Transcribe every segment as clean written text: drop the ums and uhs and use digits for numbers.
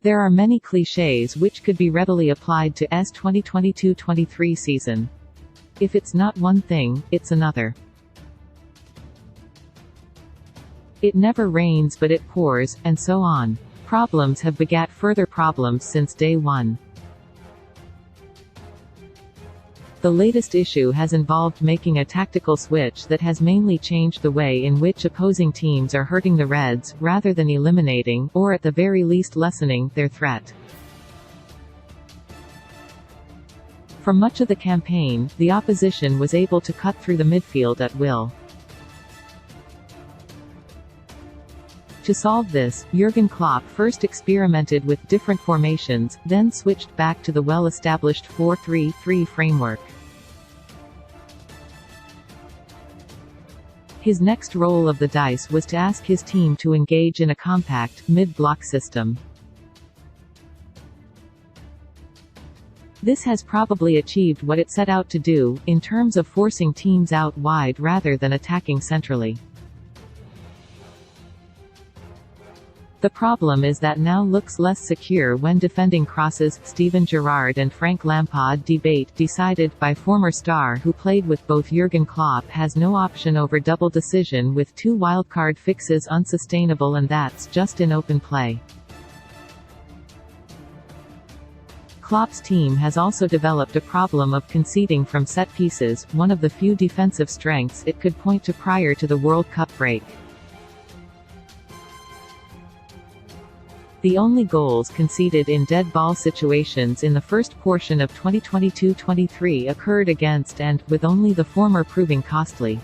There are many clichés which could be readily applied to S 2022-23 season. If it's not one thing, it's another. It never rains but it pours, and so on. Problems have begat further problems since day one. The latest issue has involved making a tactical switch that has mainly changed the way in which opposing teams are hurting the Reds, rather than eliminating, or at the very least lessening, their threat. For much of the campaign, the opposition was able to cut through the midfield at will. To solve this, Jurgen Klopp first experimented with different formations, then switched back to the well-established 4-3-3 framework. His next roll of the dice was to ask his team to engage in a compact, mid-block system. This has probably achieved what it set out to do, in terms of forcing teams out wide rather than attacking centrally. The problem is that now looks less secure when defending crosses. Steven Gerrard and Frank Lampard debate decided by former star who played with both Jurgen Klopp has no option over double decision with two wildcard fixes unsustainable, and that's just in open play. Klopp's team has also developed a problem of conceding from set pieces, one of the few defensive strengths it could point to prior to the World Cup break. The only goals conceded in dead ball situations in the first portion of 2022-23 occurred against and, with only the former proving costly.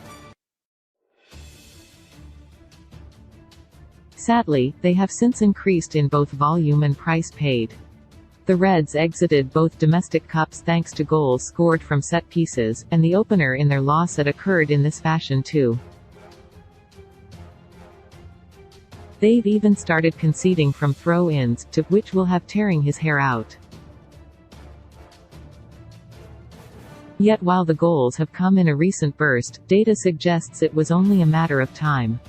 Sadly, they have since increased in both volume and price paid. The Reds exited both domestic cups thanks to goals scored from set pieces, and the opener in their loss occurred in this fashion too. They've even started conceding from throw-ins, to which will have tearing his hair out. Yet while the goals have come in a recent burst, data suggests it was only a matter of time.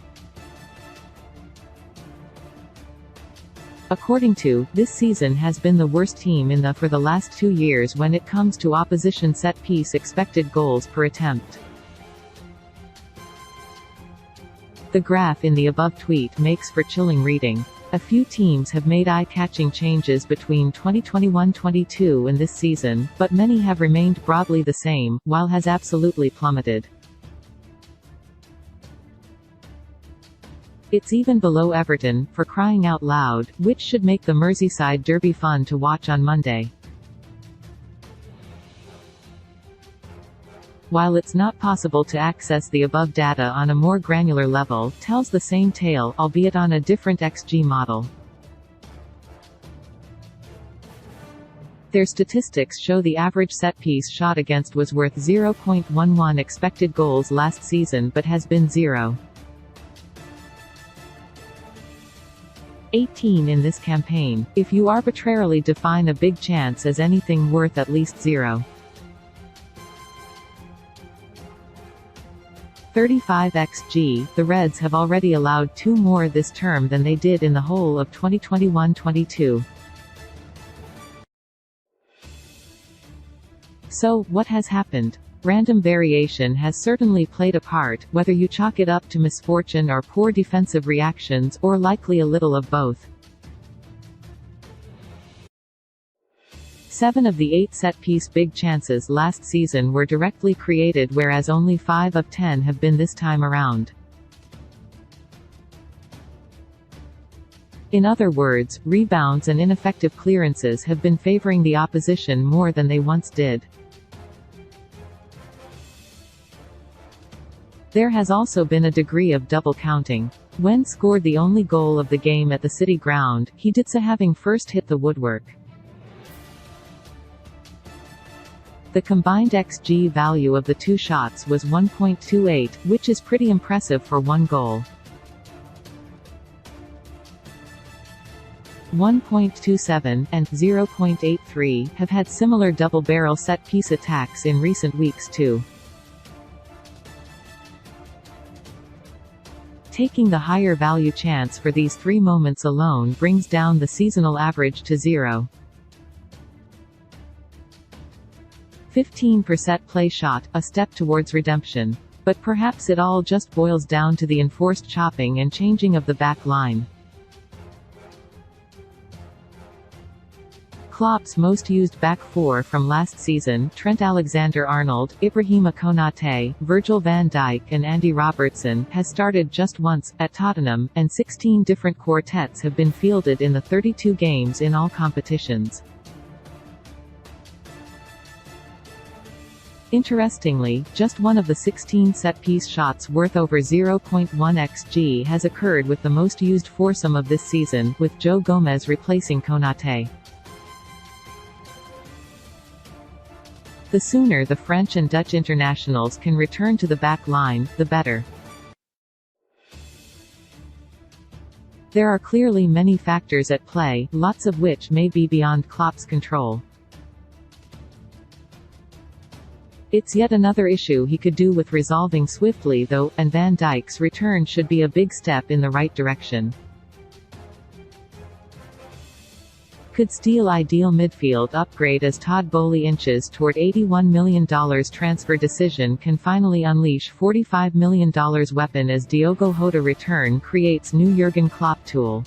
According to, this season has been the worst team in the for the last 2 years when it comes to opposition set-piece expected goals per attempt. The graph in the above tweet makes for chilling reading. A few teams have made eye-catching changes between 2021-22 and this season, but many have remained broadly the same, while has absolutely plummeted. It's even below Everton, for crying out loud, which should make the Merseyside derby fun to watch on Monday. While it's not possible to access the above data on a more granular level, tells the same tale, albeit on a different XG model. Their statistics show the average set-piece shot against was worth 0.11 expected goals last season but has been 0.18 in this campaign, if you arbitrarily define a big chance as anything worth at least 0.35 xg, the Reds have already allowed 2 more this term than they did in the whole of 2021-22. So, what has happened? Random variation has certainly played a part, whether you chalk it up to misfortune or poor defensive reactions, or likely a little of both. 7 of the 8 set-piece big chances last season were directly created, whereas only 5 of 10 have been this time around. In other words, rebounds and ineffective clearances have been favoring the opposition more than they once did. There has also been a degree of double counting. When scored the only goal of the game at the City ground, he did so having first hit the woodwork. The combined XG value of the 2 shots was 1.28, which is pretty impressive for one goal. 1.27, and 0.83 have had similar double-barrel set-piece attacks in recent weeks too. Taking the higher value chance for these 3 moments alone brings down the seasonal average to 0. 15% play shot, a step towards redemption. But perhaps it all just boils down to the enforced chopping and changing of the back line. Klopp's most used back four from last season, Trent Alexander-Arnold, Ibrahima Konate, Virgil van Dijk and Andy Robertson, has started just once, at Tottenham, and 16 different quartets have been fielded in the 32 games in all competitions. Interestingly, just one of the 16 set-piece shots worth over 0.1 xg has occurred with the most used foursome of this season, with Joe Gomez replacing Konate. The sooner the French and Dutch internationals can return to the back line, the better. There are clearly many factors at play, lots of which may be beyond Klopp's control. It's yet another issue he could do with resolving swiftly though, and Van Dijk's return should be a big step in the right direction. Could steal ideal midfield upgrade as Todd Boehly inches toward $81 million transfer decision can finally unleash $45 million weapon as Diogo Jota return creates new Jurgen Klopp tool.